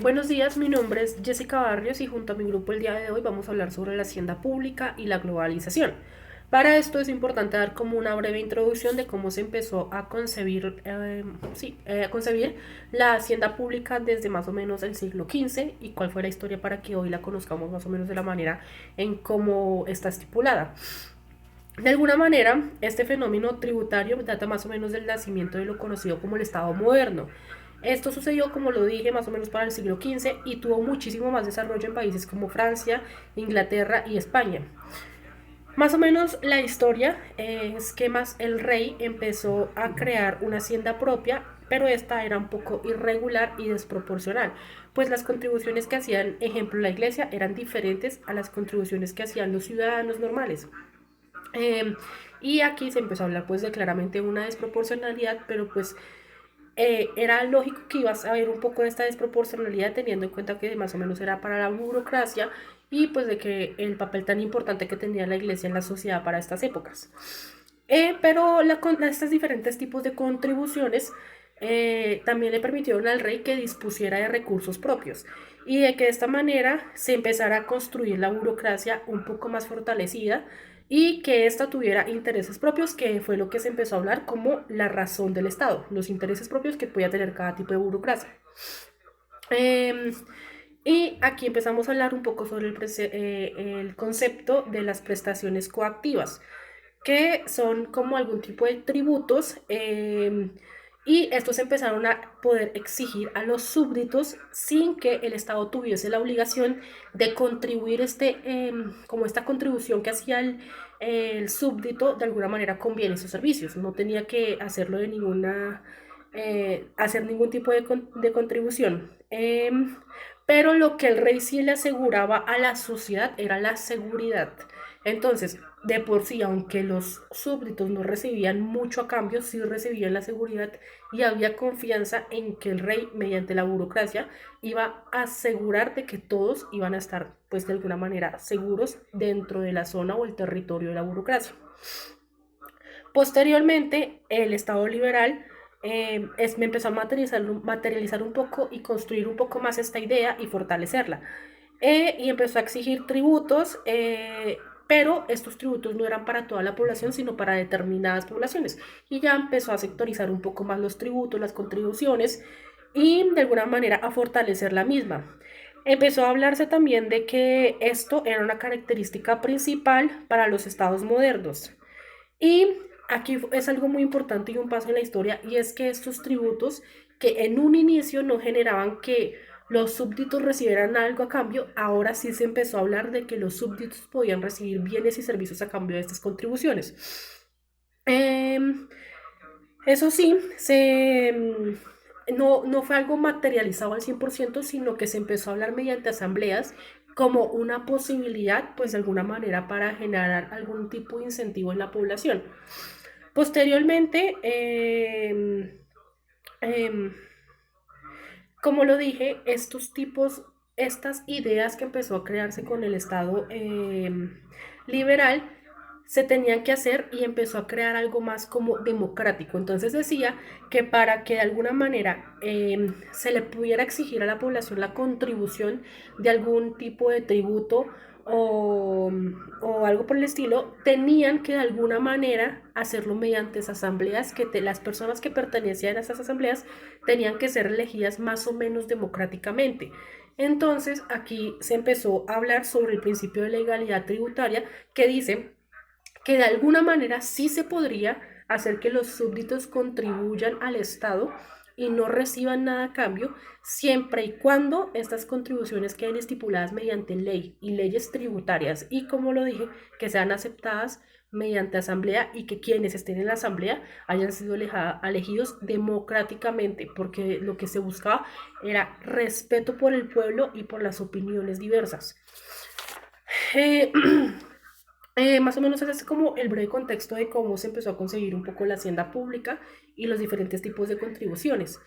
Buenos días, mi nombre es Jessica Barrios y junto a mi grupo el día de hoy vamos a hablar sobre la hacienda pública y la globalización. Para esto es importante dar como una breve introducción de cómo se empezó a concebir, a concebir la hacienda pública desde más o menos el siglo XV y cuál fue la historia para que hoy la conozcamos más o menos de la manera en cómo está estipulada. De alguna manera, este fenómeno tributario data más o menos del nacimiento de lo conocido como el Estado moderno. Esto sucedió, como lo dije, más o menos para el siglo XV y tuvo muchísimo más desarrollo en países como Francia, Inglaterra y España. Más o menos la historia es que más el rey empezó a crear una hacienda propia, pero esta era un poco irregular y desproporcional, pues las contribuciones que hacían, ejemplo, la iglesia, eran diferentes a las contribuciones que hacían los ciudadanos normales. Eh, y aquí se empezó a hablar pues de claramente una desproporcionalidad, pero pues era lógico que ibas a ver un poco de esta desproporcionalidad teniendo en cuenta que más o menos era para la burocracia y pues de que el papel tan importante que tenía la iglesia en la sociedad para estas épocas. Pero estos diferentes tipos de contribuciones también le permitieron al rey que dispusiera de recursos propios y de que de esta manera se empezara a construir la burocracia un poco más fortalecida y que ésta tuviera intereses propios, que fue lo que se empezó a hablar como la razón del Estado, los intereses propios que podía tener cada tipo de burocracia. Eh, y aquí empezamos a hablar un poco sobre el concepto de las prestaciones coactivas, que son como algún tipo de tributos, y estos empezaron a poder exigir a los súbditos sin que el Estado tuviese la obligación de contribuir como esta contribución que hacía el súbdito de alguna manera con bienes o servicios. No tenía que hacerlo de hacer ningún tipo de contribución. Pero lo que el rey sí le aseguraba a la sociedad era la seguridad. Entonces, de por sí, aunque los súbditos no recibían mucho a cambio, sí recibían la seguridad y había confianza en que el rey, mediante la burocracia, iba a asegurar de que todos iban a estar, pues de alguna manera, seguros dentro de la zona o el territorio de la burocracia. Posteriormente, el Estado liberal me empezó a materializar un poco y construir un poco más esta idea y fortalecerla. Y empezó a exigir tributos, pero estos tributos no eran para toda la población, sino para determinadas poblaciones. Y ya empezó a sectorizar un poco más los tributos, las contribuciones y de alguna manera a fortalecer la misma. Empezó a hablarse también de que esto era una característica principal para los estados modernos. Y aquí es algo muy importante y un paso en la historia, y es que estos tributos que en un inicio no generaban que los súbditos recibieran algo a cambio, ahora sí se empezó a hablar de que los súbditos podían recibir bienes y servicios a cambio de estas contribuciones. Em, Eso sí, no fue algo materializado al 100%, sino que se empezó a hablar mediante asambleas como una posibilidad, pues de alguna manera, para generar algún tipo de incentivo en la población. Posteriormente, eh, como lo dije, estas ideas que empezó a crearse con el Estado liberal, se tenían que hacer y empezó a crear algo más como democrático. Entonces decía que para que de alguna manera se le pudiera exigir a la población la contribución de algún tipo de tributo o, o algo por el estilo, tenían que de alguna manera hacerlo mediante asambleas las personas que pertenecían a esas asambleas tenían que ser elegidas más o menos democráticamente. Entonces aquí se empezó a hablar sobre el principio de legalidad tributaria que dice que de alguna manera sí se podría hacer que los súbditos contribuyan al Estado y no reciban nada a cambio, siempre y cuando estas contribuciones queden estipuladas mediante ley y leyes tributarias y, como lo dije, que sean aceptadas mediante asamblea y que quienes estén en la asamblea hayan sido elegidos democráticamente, porque lo que se buscaba era respeto por el pueblo y por las opiniones diversas. Eh, Más o menos ese es como el breve contexto de cómo se empezó a conseguir un poco la hacienda pública y los diferentes tipos de contribuciones.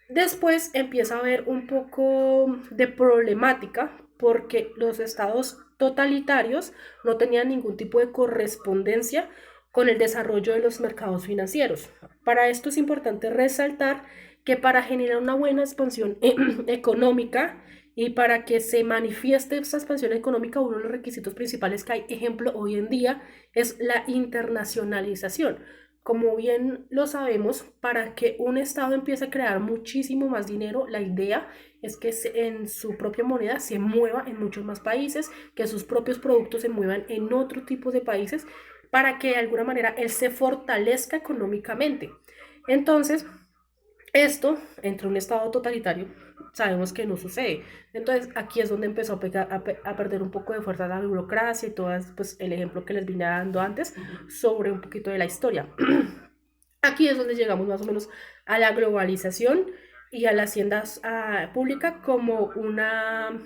Después empieza a haber un poco de problemática porque los estados totalitarios no tenían ningún tipo de correspondencia con el desarrollo de los mercados financieros. Para esto es importante resaltar que para generar una buena expansión económica y para que se manifieste esa expansión económica, uno de los requisitos principales que hay, ejemplo, hoy en día, es la internacionalización. Como bien lo sabemos, para que un Estado empiece a crear muchísimo más dinero, la idea es que en su propia moneda se mueva en muchos más países, que sus propios productos se muevan en otro tipo de países, para que de alguna manera él se fortalezca económicamente. Entonces, esto, entre un Estado totalitario, sabemos que no sucede. Entonces, aquí es donde empezó a perder un poco de fuerza la burocracia y todo pues, el ejemplo que les vine dando antes sobre un poquito de la historia. Aquí es donde llegamos más o menos a la globalización y a la hacienda pública como una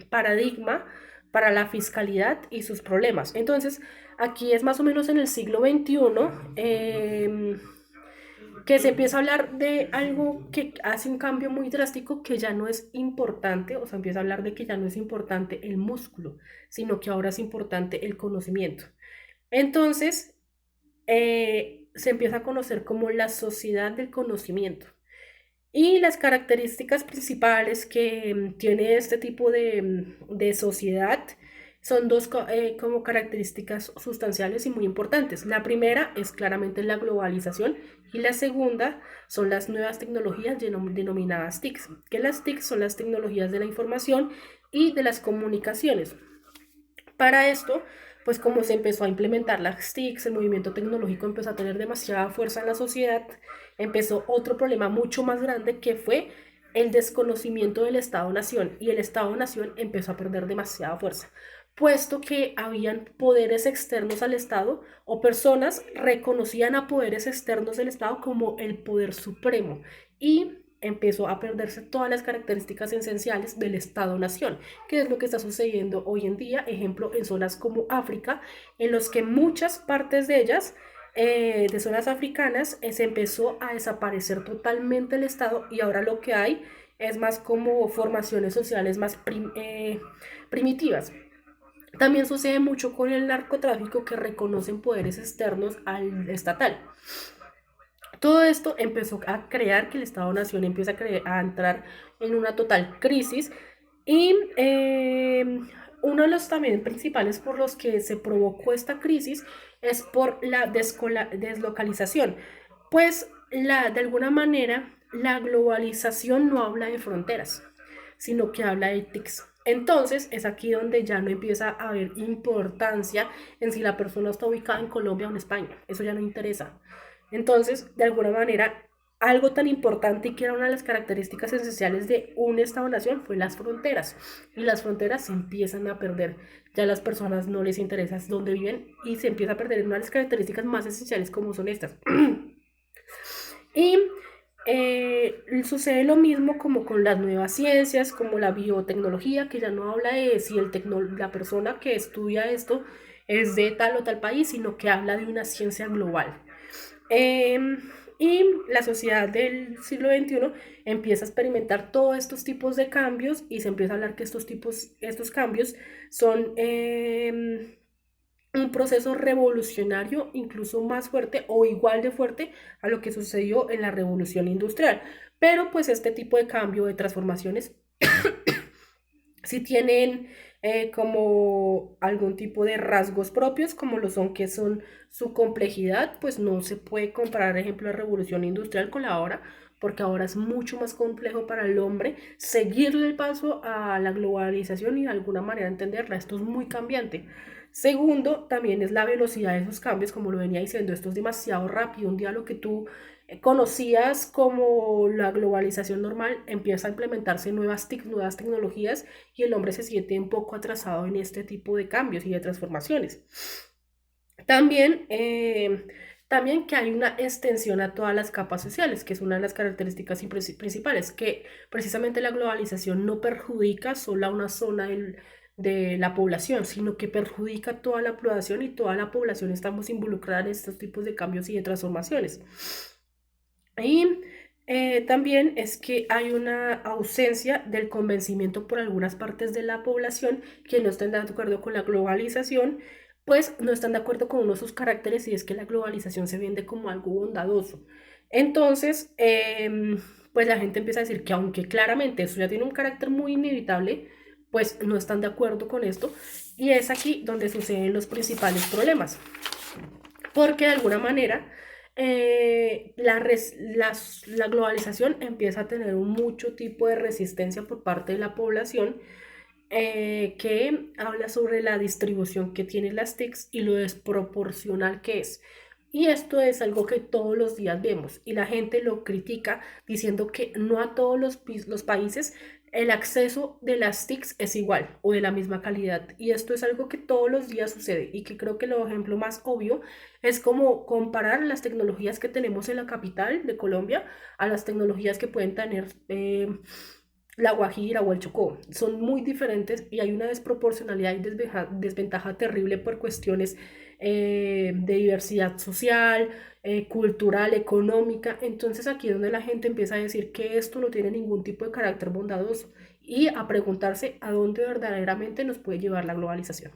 paradigma para la fiscalidad y sus problemas. Entonces, aquí es más o menos en el siglo XXI que se empieza a hablar de algo que hace un cambio muy drástico, que ya no es importante, o sea, empieza a hablar de que ya no es importante el músculo, sino que ahora es importante el conocimiento. Entonces, se empieza a conocer como la sociedad del conocimiento. Y las características principales que tiene este tipo de sociedad son dos como características sustanciales y muy importantes. La primera es claramente la globalización y la segunda son las nuevas tecnologías denominadas TICs, que las TICs son las tecnologías de la información y de las comunicaciones. Para esto, pues como se empezó a implementar las TICs, el movimiento tecnológico empezó a tener demasiada fuerza en la sociedad, empezó otro problema mucho más grande que fue el desconocimiento del Estado-Nación, y el Estado-Nación empezó a perder demasiada fuerza, puesto que habían poderes externos al Estado o personas reconocían a poderes externos del Estado como el poder supremo, y empezó a perderse todas las características esenciales del Estado-Nación, que es lo que está sucediendo hoy en día, ejemplo, en zonas como África, en los que muchas partes de ellas, de zonas africanas, se empezó a desaparecer totalmente el Estado, y ahora lo que hay es más como formaciones sociales más primitivas. También sucede mucho con el narcotráfico, que reconocen poderes externos al estatal. Todo esto empezó a crear que el Estado-Nación empieza a entrar en una total crisis, y uno de los también principales por los que se provocó esta crisis es por la deslocalización, pues de alguna manera la globalización no habla de fronteras, sino que habla de TICs. Entonces es aquí donde ya no empieza a haber importancia en si la persona está ubicada en Colombia o en España, eso ya no interesa. Entonces, de alguna manera, algo tan importante y que era una de las características esenciales de un Estado-nación fue las fronteras. Y las fronteras se empiezan a perder. Ya a las personas no les interesa dónde viven y se empieza a perder una de las características más esenciales como son estas. Y sucede lo mismo como con las nuevas ciencias, como la biotecnología, que ya no habla de si la persona que estudia esto es de tal o tal país, sino que habla de una ciencia global. Eh, y la sociedad del siglo XXI empieza a experimentar todos estos tipos de cambios, y se empieza a hablar que estos cambios son un proceso revolucionario incluso más fuerte o igual de fuerte a lo que sucedió en la revolución industrial. Pero pues este tipo de cambio, de transformaciones, si tienen como algún tipo de rasgos propios, como lo son, que son su complejidad, pues no se puede comparar, ejemplo, la revolución industrial con la ahora, porque ahora es mucho más complejo para el hombre seguirle el paso a la globalización y de alguna manera entenderla. Esto es muy cambiante. Segundo, también es la velocidad de esos cambios, como lo venía diciendo, esto es demasiado rápido. Un día lo que tú conocías como la globalización normal empieza a implementarse nuevas tecnologías, y el hombre se siente un poco atrasado en este tipo de cambios y de transformaciones. También, también que hay una extensión a todas las capas sociales, que es una de las características principales, que precisamente la globalización no perjudica solo a una zona de la población, sino que perjudica a toda la población, y toda la población estamos involucradas en estos tipos de cambios y de transformaciones. Y también es que hay una ausencia del convencimiento por algunas partes de la población que no están de acuerdo con la globalización, pues no están de acuerdo con uno de sus caracteres, y es que la globalización se vende como algo bondadoso. Entonces, pues la gente empieza a decir que aunque claramente eso ya tiene un carácter muy inevitable, pues no están de acuerdo con esto. Y es aquí donde suceden los principales problemas. Porque de alguna manera la globalización empieza a tener mucho tipo de resistencia por parte de la población, que habla sobre la distribución que tienen las TICs y lo desproporcional que es. Y esto es algo que todos los días vemos y la gente lo critica diciendo que no a todos los países el acceso de las TICs es igual o de la misma calidad. Y esto es algo que todos los días sucede y que creo que el ejemplo más obvio es como comparar las tecnologías que tenemos en la capital de Colombia a las tecnologías que pueden tener la Guajira o el Chocó. Son muy diferentes y hay una desproporcionalidad y desventaja terrible por cuestiones de diversidad social, cultural, económica. Entonces aquí es donde la gente empieza a decir que esto no tiene ningún tipo de carácter bondadoso y a preguntarse a dónde verdaderamente nos puede llevar la globalización.